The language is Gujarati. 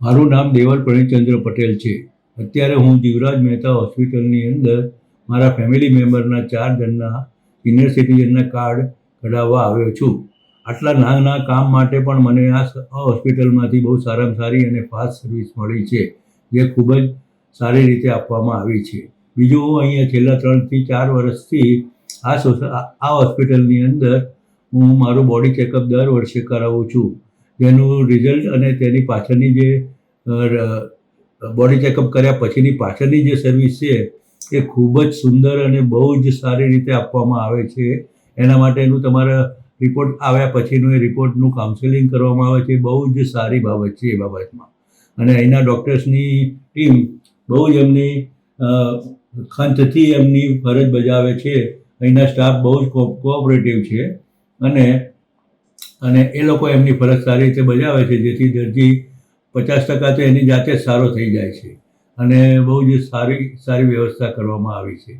મારું નામ દેવલ પ્રણીચંદ્ર પટેલ છે. અત્યારે હું જીવરાજ મહેતા હોસ્પિટલની અંદર મારા ફેમિલી મેમ્બરના 4 જણના સિનિયર સિટીઝનના કાર્ડ કઢાવવા આવ્યો છું. આટલા નાના કામ માટે પણ મને આ હોસ્પિટલમાંથી બહુ સારામાં સારી અને ફાસ્ટ સર્વિસ મળી છે, જે ખૂબ જ સારી રીતે આપવામાં આવી છે. બીજું, હું અહીંયા છેલ્લા 3 થી 4 વર્ષથી આ હોસ્પિટલની અંદર હું મારું બોડી ચેકઅપ દર વર્ષે કરાવું છું. જેનું રિઝલ્ટ અને તેની પાછળની જે બોડી ચેકઅપ કર્યા પછીની પાછળની જે સર્વિસ છે એ ખૂબ જ સુંદર અને બહુ જ સારી રીતે આપવામાં આવે છે. એના માટેનું તમારા રિપોર્ટ આવ્યા પછીનું એ રિપોર્ટનું કાઉન્સેલિંગ કરવામાં આવે છે. બહુ જ સારી બાબત છે એ બાબતમાં. અને અહીંના ડૉક્ટર્સની ટીમ બહુ જ એમની ખંતથી એમની ફરજ બજાવે છે. અહીંના સ્ટાફ બહુ જ કોઓપરેટિવ છે અને એ લોકો એમની ફરજ સારી રીતે બજાવે છે, જેથી દર્દી 50% તો એની જાતે જ સારો થઈ જાય છે. અને બહુ જ સારી વ્યવસ્થા કરવામાં આવી છે.